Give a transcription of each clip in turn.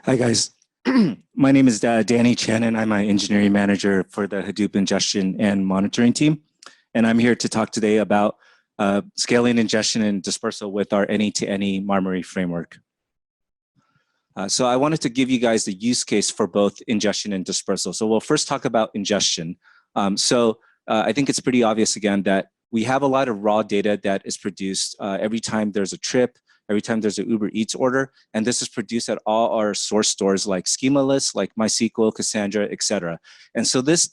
Hi, guys. My name is Danny Chen, and I'm an engineering manager for the Hadoop ingestion and monitoring team. And I'm here to talk today about scaling ingestion and dispersal with our any-to-any Marmaray framework. So I wanted to give you guys the use case for both ingestion and dispersal. So we'll first talk about ingestion. I think it's pretty obvious, again, that we have a lot of raw data that is produced every time there's a trip, every time there's an Uber Eats order, and this is produced at all our source stores like schema lists, like MySQL, Cassandra, et cetera. And so this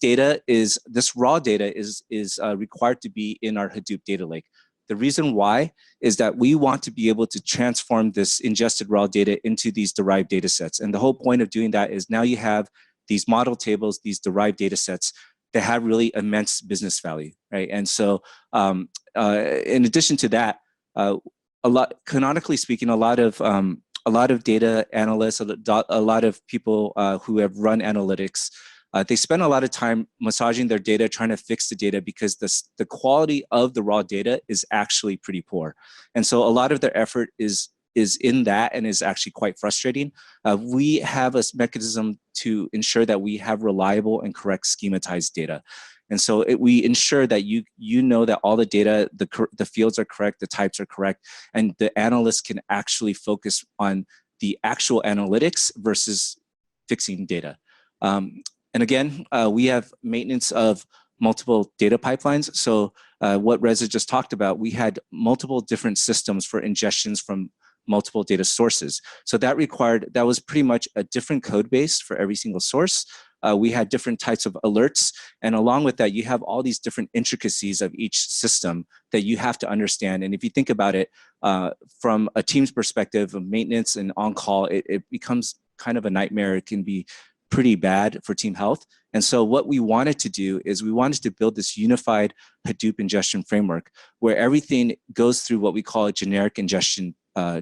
raw data is required to be in our Hadoop data lake. The reason why is that we want to be able to transform this ingested raw data into these derived data sets. And the whole point of doing that is now you have these model tables, these derived data sets that have really immense business value, right? And so in addition to that, canonically speaking, a lot of data analysts, a lot of people who have run analytics, they spend a lot of time massaging their data, trying to fix the data because the quality of the raw data is actually pretty poor. And so a lot of their effort is in that and is actually quite frustrating. We have a mechanism to ensure that we have reliable and correct schematized data. And so we ensure that you know that all the data, the fields are correct, the types are correct, and the analysts can actually focus on the actual analytics versus fixing data. And again, we have maintenance of multiple data pipelines. So what Reza just talked about, we had multiple different systems for ingestions from multiple data sources. So that was pretty much a different code base for every single source. We had different types of alerts. And along with that, you have all these different intricacies of each system that you have to understand. And if you think about it, from a team's perspective of maintenance and on-call, it becomes kind of a nightmare. It can be pretty bad for team health. And so what we wanted to do is we wanted to build this unified Hadoop ingestion framework where everything goes through what we call a generic ingestion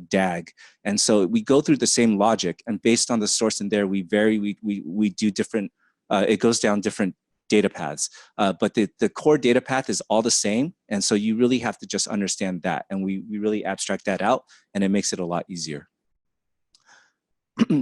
DAG. And so we go through the same logic, and based on the source in there, we do different, it goes down different data paths. But the core data path is all the same. And so you really have to just understand that. And we really abstract that out, and it makes it a lot easier.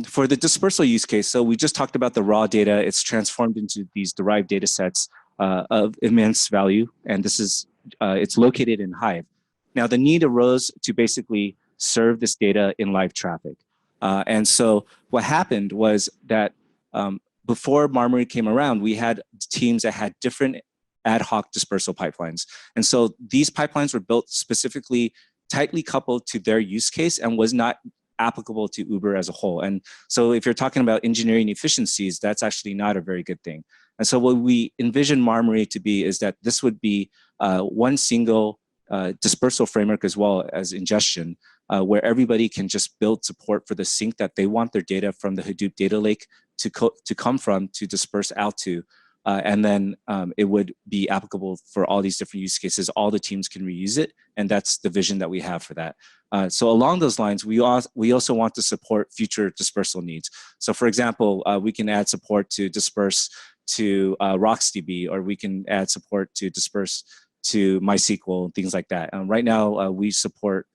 For the dispersal use case, so we just talked about the raw data. It's transformed into these derived data sets of immense value. And this is, it's located in Hive. Now, the need arose to basically serve this data in live traffic. And so what happened was that before Marmaray came around, we had teams that had different ad hoc dispersal pipelines. And so these pipelines were built specifically tightly coupled to their use case and was not applicable to Uber as a whole. And so if you're talking about engineering efficiencies, that's actually not a very good thing. And so what we envision Marmaray to be is that this would be one single dispersal framework as well as ingestion, where everybody can just build support for the sync that they want their data from the Hadoop data lake to come from, to disperse out to. And then it would be applicable for all these different use cases. All the teams can reuse it, and that's the vision that we have for that. So along those lines, we also want to support future dispersal needs. So for example, we can add support to disperse to RocksDB, or we can add support to disperse to MySQL, things like that. Right now, we support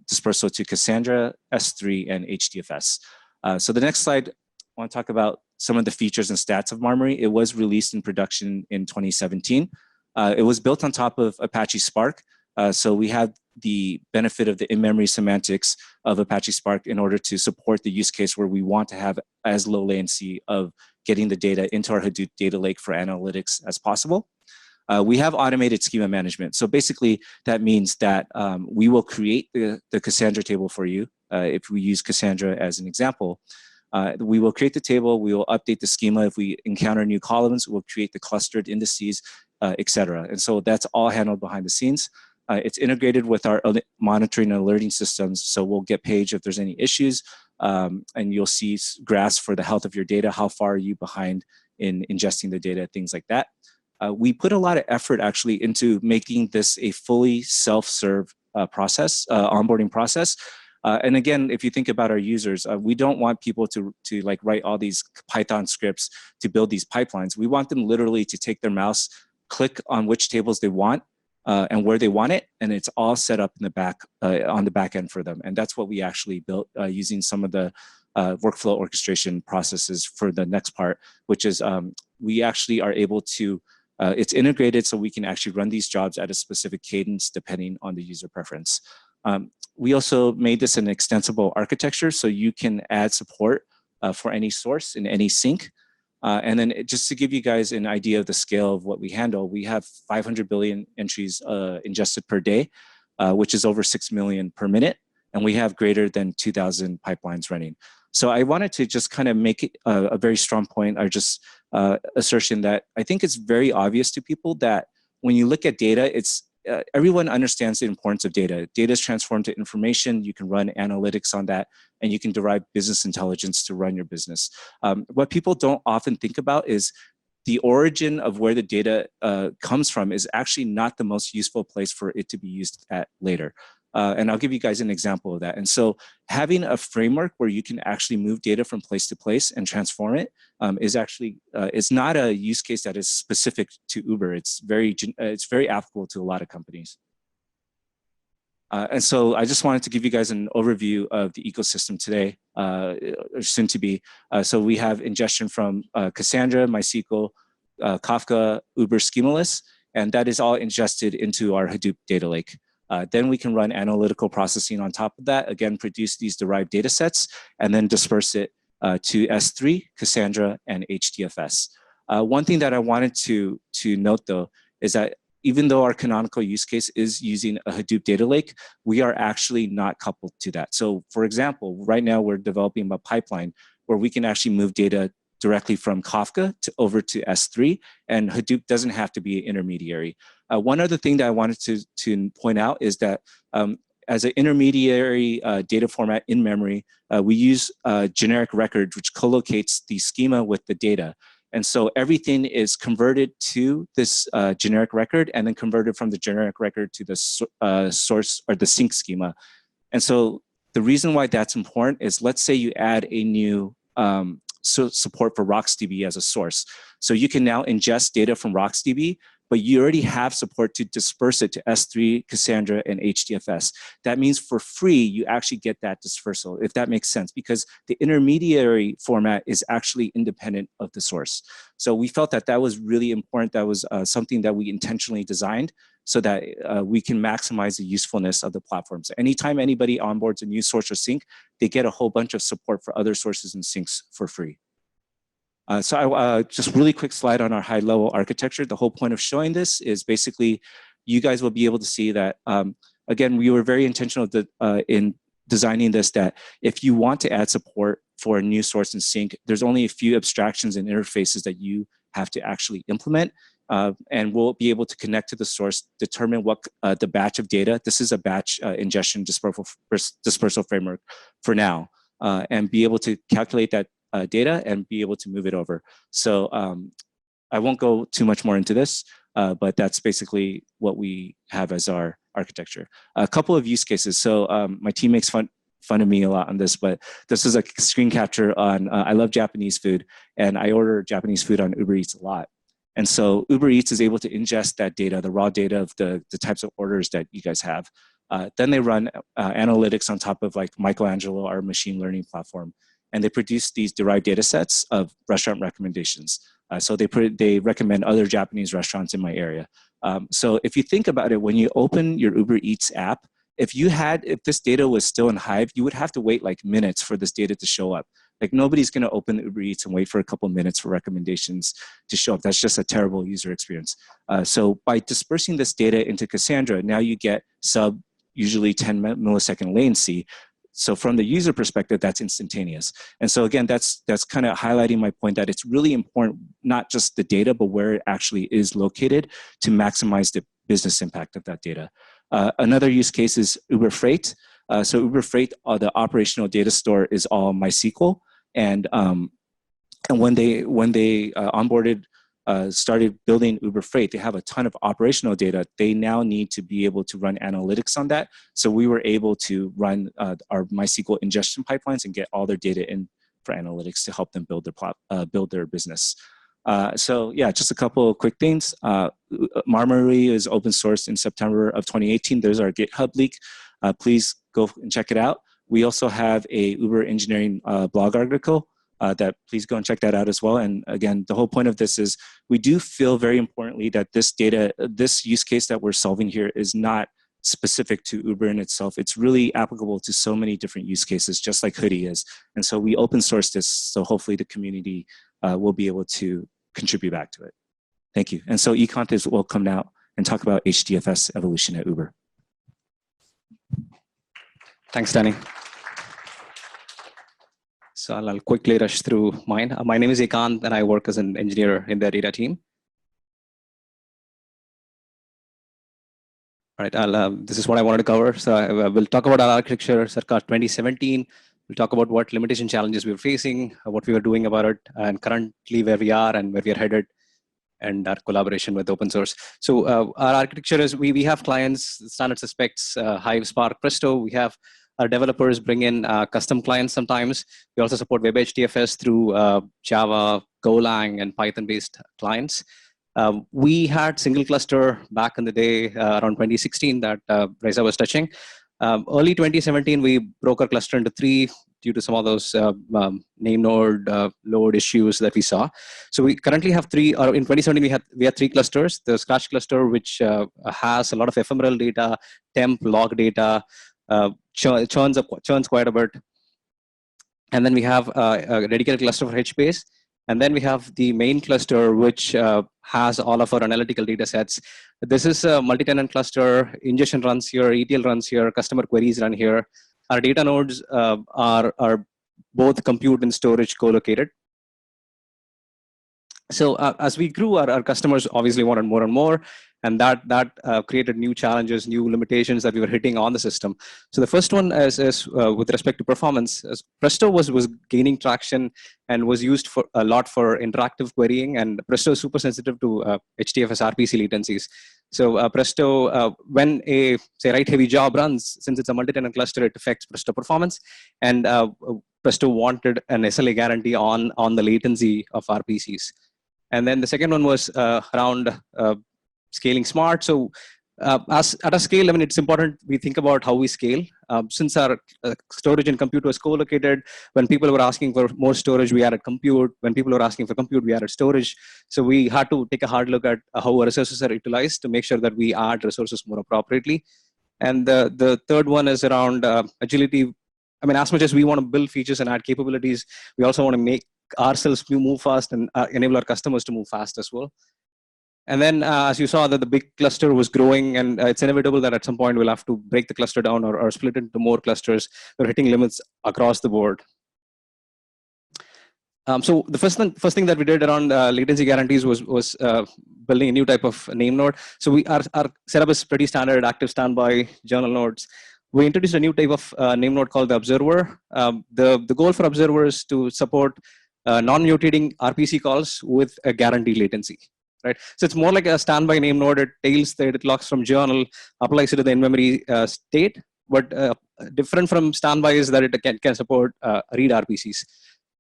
dispersal to Cassandra, S3, and HDFS. So the next slide, I want to talk about some of the features and stats of Marmaray. It was released in production in 2017. It was built on top of Apache Spark. So we have the benefit of the in-memory semantics of Apache Spark in order to support the use case where we want to have as low latency of getting the data into our Hadoop data lake for analytics as possible. We have automated schema management. So basically, that means that we will create the Cassandra table for you. If we use Cassandra as an example, we will create the table, we will update the schema. If we encounter new columns, we'll create the clustered indices, et cetera. And so that's all handled behind the scenes. It's integrated with our monitoring and alerting systems. So we'll get paged if there's any issues, and you'll see graphs for the health of your data, how far are you behind in ingesting the data, things like that. We put a lot of effort actually into making this a fully self-serve onboarding process. And again, if you think about our users, we don't want people to like write all these Python scripts to build these pipelines. We want them literally to take their mouse, click on which tables they want and where they want it, and it's all set up in the back on the back end for them. And that's what we actually built using some of the workflow orchestration processes for the next part, which is we actually are able to, it's integrated so we can actually run these jobs at a specific cadence depending on the user preference. We also made this an extensible architecture so you can add support for any source in any sink. And then just to give you guys an idea of the scale of what we handle, we have 500 billion entries ingested per day, which is over 6 million per minute. And we have greater than 2,000 pipelines running. So I wanted to just kind of make it a very strong point, or just assertion that I think it's very obvious to people that when you look at data, it's everyone understands the importance of data. Data is transformed to information. You can run analytics on that, and you can derive business intelligence to run your business. What people don't often think about is the origin of where the data comes from is actually not the most useful place for it to be used at later. And I'll give you guys an example of that. And so having a framework where you can actually move data from place to place and transform it is actually, it's not a use case that is specific to Uber. It's very applicable to a lot of companies. And so I just wanted to give you guys an overview of the ecosystem today, or soon to be. So we have ingestion from Cassandra, MySQL, Kafka, Uber schemaless, and that is all ingested into our Hadoop data lake. Then we can run analytical processing on top of that, again, produce these derived data sets, and then disperse it to S3, Cassandra, and HDFS. One thing that I wanted to note, though, is that even though our canonical use case is using a Hadoop data lake, we are actually not coupled to that. So for example, right now we're developing a pipeline where we can actually move data directly from Kafka over to S3, and Hadoop doesn't have to be an intermediary. One other thing that I wanted to point out is that as an intermediary data format in memory, we use generic record, which co-locates the schema with the data. And so everything is converted to this generic record and then converted from the generic record to the source or the sink schema. And so the reason why that's important is, let's say you add a new support for RocksDB as a source. So you can now ingest data from RocksDB, but you already have support to disperse it to S3, Cassandra, and HDFS. That means for free, you actually get that dispersal, if that makes sense, because the intermediary format is actually independent of the source. So we felt that that was really important. That was something that we intentionally designed so that we can maximize the usefulness of the platform. So anytime anybody onboards a new source or sink, they get a whole bunch of support for other sources and sinks for free. So just really quick slide on our high-level architecture. The whole point of showing this is basically you guys will be able to see that, again, we were very intentional in designing this, that if you want to add support for a new source and sink, there's only a few abstractions and interfaces that you have to actually implement. And we'll be able to connect to the source, determine what the batch of data. This is a batch ingestion dispersal framework for now, and be able to calculate that data and be able to move it over. So I won't go too much more into this, but that's basically what we have as our architecture. A couple of use cases. So my team makes fun of me a lot on this, but this is a screen capture on, I love Japanese food, and I order Japanese food on Uber Eats a lot. And so Uber Eats is able to ingest that data, the raw data of the types of orders that you guys have. Then they run analytics on top of like Michelangelo, our machine learning platform. And they produce these derived data sets of restaurant recommendations. So they recommend other Japanese restaurants in my area. So if you think about it, when you open your Uber Eats app, if this data was still in Hive, you would have to wait like minutes for this data to show up. Like nobody's gonna open Uber Eats and wait for a couple minutes for recommendations to show up. That's just a terrible user experience. So by dispersing this data into Cassandra, now you get usually 10 millisecond latency. So from the user perspective, that's instantaneous. And so again, that's kind of highlighting my point that it's really important, not just the data, but where it actually is located to maximize the business impact of that data. Another use case is Uber Freight. So Uber Freight, the operational data store is all MySQL. And when they onboarded, started building Uber Freight, they have a ton of operational data. They now need to be able to run analytics on that. So we were able to run our MySQL ingestion pipelines and get all their data in for analytics to help them build their business. So yeah, just a couple of quick things. Marmaray is open sourced in September of 2018. There's our GitHub leak. Please go and check it out. We also have a Uber engineering blog article that please go and check that out as well. And again, the whole point of this is we do feel very importantly that this use case that we're solving here is not specific to Uber in itself. It's really applicable to so many different use cases, just like Hoodie is. And so we open source this, so hopefully the community will be able to contribute back to it. Thank you. And so Ekont will come now and talk about HDFS evolution at Uber. Thanks, Danny. So I'll quickly rush through mine. My name is Ekant, and I work as an engineer in the data team. All right, this is what I wanted to cover. So we'll talk about our architecture circa 2017. We'll talk about what limitation challenges we were facing, what we were doing about it, and currently where we are and where we are headed, and our collaboration with open source. So our architecture is we have clients, standard suspects, Hive, Spark, Presto. We have our developers bring in custom clients sometimes. We also support Web HDFS through Java, Golang, and Python-based clients. We had single cluster back in the day around 2016 that Reza was touching. Early 2017, we broke our cluster into 3 due to some of those name node load issues that we saw. So we currently have 3, or in 2017, we had 3 clusters. The Scratch cluster, which has a lot of ephemeral data, temp, log data, churns quite a bit. And then we have a dedicated cluster for HBase. And then we have the main cluster, which has all of our analytical data sets. This is a multi-tenant cluster. Ingestion runs here, ETL runs here, customer queries run here. Our data nodes are both compute and storage co-located. So as we grew, our customers obviously wanted more and more, and that created new challenges, new limitations that we were hitting on the system. So the first one is with respect to performance. As Presto was gaining traction and was used for a lot for interactive querying, and Presto is super sensitive to HDFS RPC latencies. So Presto, when a say write-heavy job runs, since it's a multi-tenant cluster, it affects Presto performance, and Presto wanted an SLA guarantee on the latency of RPCs. And then the second one was around scaling smart. So as at a scale, I mean, it's important we think about how we scale. Since our storage and compute was co-located, when people were asking for more storage, we added compute. When people were asking for compute, we added storage. So we had to take a hard look at how our resources are utilized to make sure that we add resources more appropriately. And the third one is around agility. I mean, as much as we want to build features and add capabilities, we also want to make ourselves move fast and enable our customers to move fast as well. And then as you saw that the big cluster was growing, and it's inevitable that at some point we'll have to break the cluster down or split it into more clusters. We're hitting limits across the board. So the first thing that we did around latency guarantees was building a new type of name node. So our setup is pretty standard, active standby, journal nodes. We introduced a new type of name node called the observer. The goal for observer is to support non-mutating RPC calls with a guaranteed latency, right? So it's more like a standby name node. It tails the edit locks from journal, applies it to the in-memory state, but different from standby is that it can support read RPCs.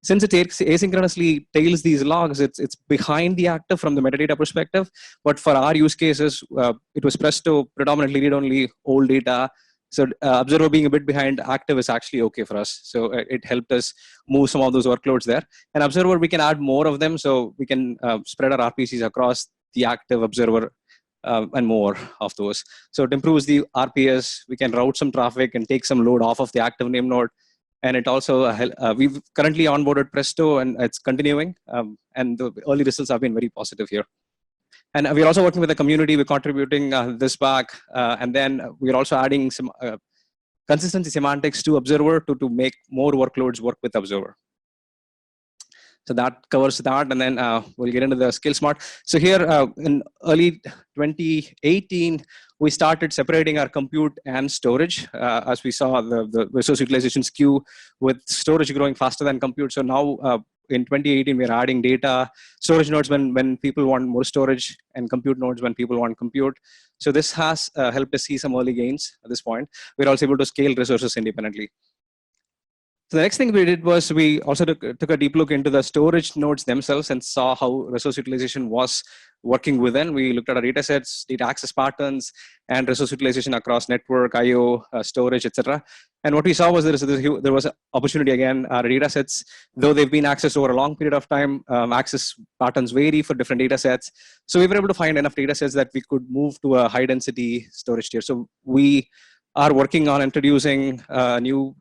Since it asynchronously tails these logs, it's behind the active from the metadata perspective. But for our use cases, it was Presto, predominantly read-only old data. So observer being a bit behind active is actually okay for us. So it helped us move some of those workloads there. And observer, we can add more of them. So we can spread our RPCs across the active observer and more of those. So it improves the RPS. We can route some traffic and take some load off of the active name node. And it also, we've currently onboarded Presto and it's continuing. And the early results have been very positive here. And we're also working with the community. We're contributing this back. And then we're also adding some consistency semantics to Observer to make more workloads work with Observer. So that covers that. And then we'll get into the skill smart. So here in early 2018, we started separating our compute and storage as we saw the resource utilization skew with storage growing faster than compute. So now in 2018, we're adding data storage nodes when people want more storage and compute nodes when people want compute. So this has helped us see some early gains at this point. We're also able to scale resources independently. So the next thing we did was we also took a deep look into the storage nodes themselves and saw how resource utilization was working within. We looked at our data sets, data access patterns, and resource utilization across network, I/O, storage, etc. And what we saw was there was an opportunity again. Our data sets, though they've been accessed over a long period of time, access patterns vary for different data sets. So we were able to find enough data sets that we could move to a high density storage tier. So we are working on introducing a new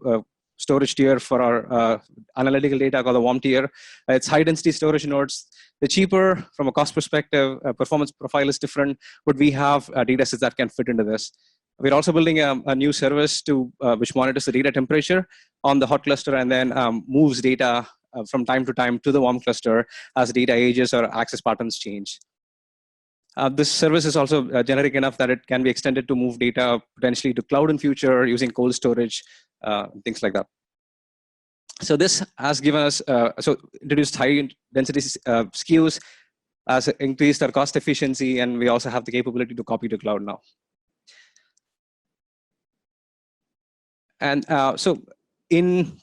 storage tier for our analytical data called the warm tier. It's high density storage nodes. They're cheaper from a cost perspective. Performance profile is different, but we have data sets that can fit into this. We're also building a new service which monitors the data temperature on the hot cluster and then moves data from time to time to the warm cluster as data ages or access patterns change. This service is also generic enough that it can be extended to move data potentially to cloud in future using cold storage, things like that. So this has given us, introduced high density SKUs, has increased our cost efficiency, and we also have the capability to copy to cloud now. And so in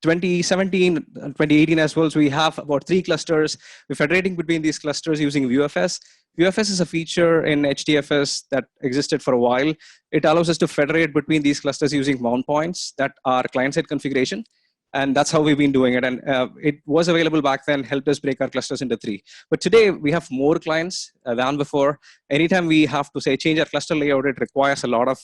2017, 2018 as well, so we have about 3 clusters. We're federating between these clusters using VFS. VFS is a feature in HDFS that existed for a while. It allows us to federate between these clusters using mount points that are client-side configuration. And that's how we've been doing it. And it was available back then, helped us break our clusters into 3. But today, we have more clients than before. Anytime we have to, say, change our cluster layout, it requires a lot of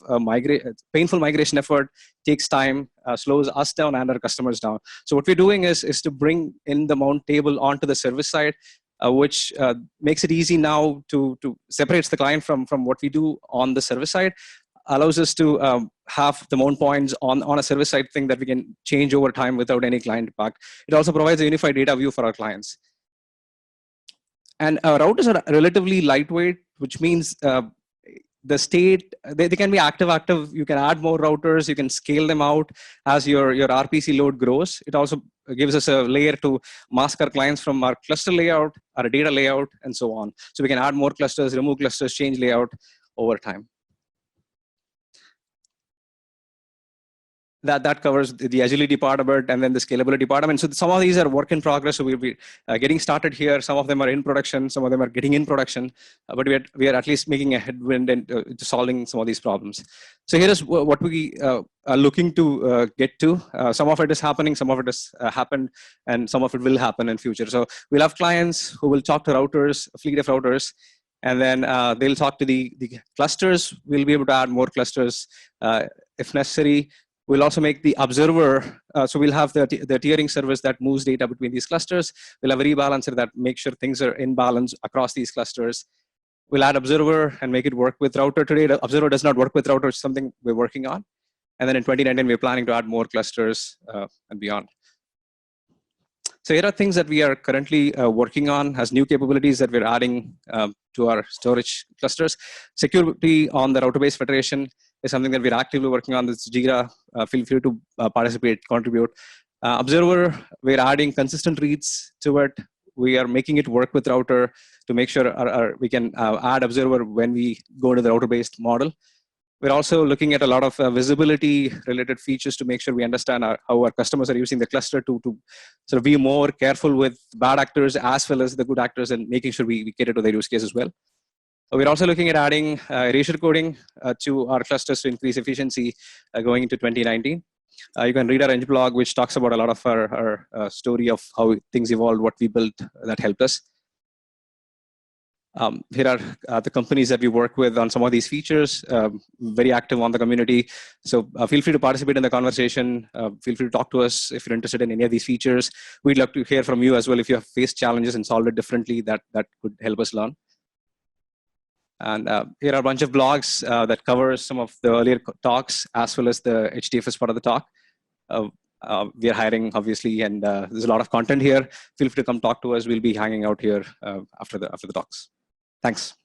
painful migration effort, takes time, slows us down and our customers down. So what we're doing is to bring in the mount table onto the service side, which makes it easy now to separates the client from what we do on the service side, allows us to have the mount points on a service side thing that we can change over time without any client impact. It also provides a unified data view for our clients. And our routers are relatively lightweight, which means the state, they can be active. You can add more routers, you can scale them out as your RPC load grows. It also gives us a layer to mask our clients from our cluster layout, our data layout, and so on. So we can add more clusters, remove clusters, change layout over time. That covers the agility part of it, and then the scalability part. I mean, so some of these are work in progress. So we'll be getting started here. Some of them are in production. Some of them are getting in production. But we are at least making a headwind into solving some of these problems. So here is what we are looking to get to. Some of it is happening. Some of it has happened, and some of it will happen in future. So we'll have clients who will talk to routers, a fleet of routers, and then they'll talk to the clusters. We'll be able to add more clusters if necessary. We'll also make the observer, so we'll have the tiering service that moves data between these clusters. We'll have a rebalancer that makes sure things are in balance across these clusters. We'll add observer and make it work with router. Today, the observer does not work with router, it's something we're working on. And then in 2019, we're planning to add more clusters and beyond. So here are things that we are currently working on as new capabilities that we're adding to our storage clusters. Security on the router-based federation is something that we're actively working on. This Jira, feel free to participate, contribute. Observer, we're adding consistent reads to it. We are making it work with router to make sure we can add observer when we go to the router-based model. We're also looking at a lot of visibility-related features to make sure we understand how our customers are using the cluster to sort of be more careful with bad actors as well as the good actors and making sure we cater to their use case as well. We're also looking at adding erasure coding to our clusters to increase efficiency going into 2019. You can read our Eng blog, which talks about a lot of our story of how things evolved, what we built that helped us. Here are the companies that we work with on some of these features, very active on the community. So feel free to participate in the conversation. Feel free to talk to us if you're interested in any of these features. We'd love to hear from you as well if you have faced challenges and solved it differently that could help us learn. And here are a bunch of blogs that cover some of the earlier talks as well as the HDFS part of the talk. We are hiring, obviously, and there's a lot of content here. Feel free to come talk to us. We'll be hanging out here after the talks. Thanks.